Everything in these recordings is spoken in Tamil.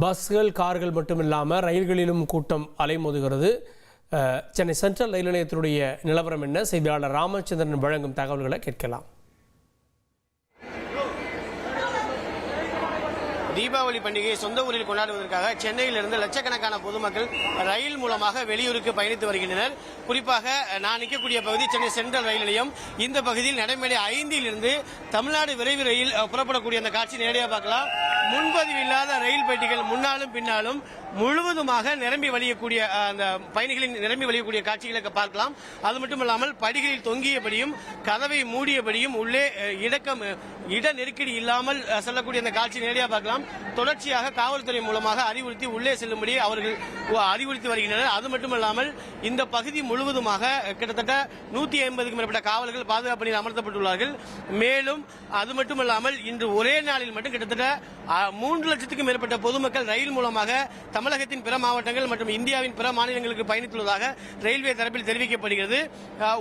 பஸ்கள் கார்கள் மட்டும் இல்லாமல் ரயில்களிலும் கூட்டம் அலைமோதுகிறது. சென்னை சென்ட்ரல் ரயில் நிலையத்தினுடைய நிலவரம் என்ன? செய்தியாளர் ராமச்சந்திரன் வழங்கும் தகவல்களை கேட்கலாம். தீபாவளி பண்டிகையை சொந்த ஊரில் கொண்டாடுவதற்காக சென்னையிலிருந்து லட்சக்கணக்கான பொதுமக்கள் ரயில் மூலமாக வெளியூருக்கு பயணித்து வருகின்றனர். குறிப்பாக நான் நிற்கக்கூடிய பகுதி சென்னை சென்ட்ரல் ரயில் நிலையம். இந்த பகுதியில் நடைமேடை 5 தமிழ்நாடு விரைவு ரயில் புறப்படக்கூடிய அந்த காட்சி நேரடியாக பார்க்கலாம். முன்பதிவு இல்லாத ரயில் பெட்டிகள் முன்னாலும் பின்னாலும் முழுவதுமாக நிரம்பி வழியக்கூடிய அந்த பயணிகளின் நிரம்பி வழியக்கூடிய காட்சிகளை பார்க்கலாம். அது மட்டுமல்லாமல் படிகளில் தொங்கியபடியும் கதவை மூடியபடியும் உள்ளே இட நெருக்கடி இல்லாமல் செல்லக்கூடிய அந்த காட்சி நேரடியாக பார்க்கலாம். தொடர்ச்சியாக காவல்துறை மூலமாக அறிவுறுத்தி உள்ளே செல்லும்படி அவர்கள் அறிவுறுத்தி வருகின்றனர். அது மட்டுமல்லாமல் இந்த பகுதி முழுவதுமாக கிட்டத்தட்ட 150க்கும் மேற்பட்ட காவலர்கள் பாதுகாப்பு பணியில் அமர்த்தப்பட்டுள்ளார்கள். மேலும் அது மட்டுமல்லாமல் இன்று ஒரே நாளில் மட்டும் கிட்டத்தட்ட 3 லட்சத்துக்கும் மேற்பட்ட பொதுமக்கள் ரயில் மூலமாக தமிழகத்தின் பிற மாவட்டங்கள் மற்றும் இந்தியாவின் பிற மாநிலங்களுக்கு பயணித்துள்ளதாக ரயில்வே தரப்பில் தெரிவிக்கப்படுகிறது.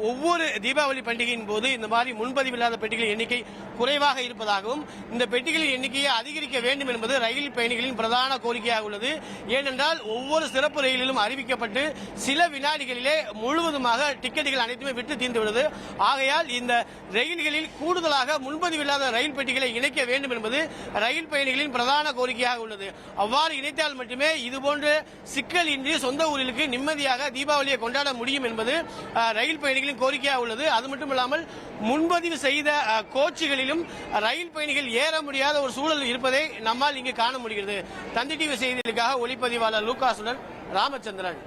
ஒவ்வொரு தீபாவளி பண்டிகையின் போது இந்த மாதிரி முன்பதிவில்லாத பெட்டிகளின் எண்ணிக்கை குறைவாக இருப்பதாகவும் இந்த பெட்டிகளின் எண்ணிக்கையை அதிகரிக்க வேண்டும் என்பது ரயில் பயணிகளின் பிரதான கோரிக்கையாக உள்ளது. ஏனென்றால் ஒவ்வொரு சிறப்பு ரயிலிலும் அறிவிக்கப்பட்டு சில வினாடிகளிலே முழுவதுமாக டிக்கெட்டுகள் அனைத்துமே விட்டு தீர்ந்துள்ளது. ஆகையால் இந்த ரயில்களில் கூடுதலாக முன்பதிவில்லாத ரயில் பெட்டிகளை இணைக்க வேண்டும் என்பது ரயில் பயணிகளின் பிரதான கோரிக்கையாக உள்ளது. அவ்வாறு இணைத்தால் மட்டுமே இதுபோன்ற சிக்கல் இன்றி சொந்த ஊருக்கு நிம்மதியாக தீபாவளியை கொண்டாட முடியும் என்பது ரயில் பயணிகளின் கோரிக்கையாக உள்ளது. அது மட்டுமல்லாமல் முன்பதிவு செய்த கோச்சுகளிலும் ரயில் பயணிகள் ஏற முடியாத ஒரு சூழல் இருப்பதை நம்மால் இங்கு காண முடிகிறது. தந்தி டிவி செய்திகளுக்காக ஒளிப்பதிவாளர் லூகாசுடன் ராமச்சந்திரன்.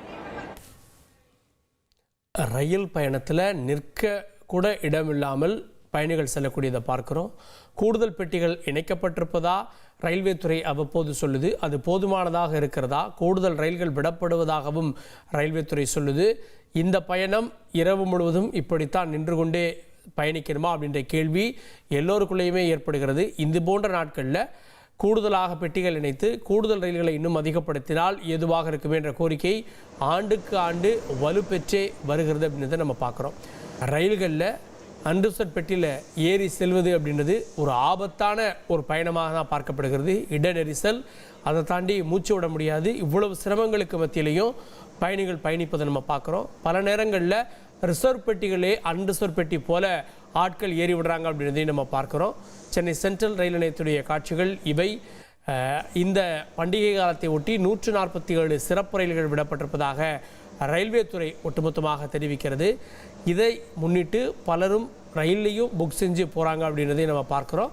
ரயில் பயணத்தில் நிற்க கூட இடமில்லாமல் பயணிகள் செல்லக்கூடியதை பார்க்கிறோம். கூடுதல் பெட்டிகள் இணைக்கப்பட்டிருப்பதா ரயில்வே துறை அவ்வப்போது சொல்லுது. அது போதுமானதாக இருக்கிறதா? கூடுதல் ரயில்கள் விடப்படுவதாகவும் ரயில்வே துறை சொல்லுது. இந்த பயணம் இரவு முழுவதும் இப்படித்தான் நின்று கொண்டே பயணிக்கணுமா அப்படின்ற கேள்வி எல்லோருக்குள்ளேயுமே ஏற்படுகிறது. இந்த போன்ற நாட்களில் கூடுதலாக பெட்டிகள் இணைத்து கூடுதல் ரயில்களை இன்னும் அதிகப்படுத்தினால் எதுவாக இருக்குமே என்ற கோரிக்கை ஆண்டுக்கு ஆண்டு வலுப்பெற்றே வருகிறது அப்படின்றத நம்ம பார்க்குறோம். ரயில்களில் அன்ரிசர்வ் பெட்டியில் ஏறி செல்வது அப்படின்றது ஒரு ஆபத்தான ஒரு பயணமாக தான் பார்க்கப்படுகிறது. இட நெரிசல், அதை தாண்டி மூச்சு விட முடியாது. இவ்வளவு சிரமங்களுக்கு மத்தியிலையும் பயணிகள் பயணிப்பதை நம்ம பார்க்குறோம். பல நேரங்களில் ரிசர்வ் பெட்டிகளே அன்ரிசர்வ் பெட்டி போல ஆட்கள் ஏறி விடுறாங்க அப்படின்றதையும் நம்ம பார்க்குறோம். சென்னை சென்ட்ரல் ரயில் நிலையத்துடைய காட்சிகள் இவை. இந்த பண்டிகை காலத்தை ஒட்டி 147 சிறப்பு ரயில்கள் விடப்பட்டிருப்பதாக ரயில்வே துறை ஒட்டுமொத்தமாக தெரிவிக்கிறது. இதை முன்னிட்டு பலரும் ரயில்லையும் புக் செஞ்சு போகிறாங்க அப்படின்றதையும் நம்ம பார்க்குறோம்.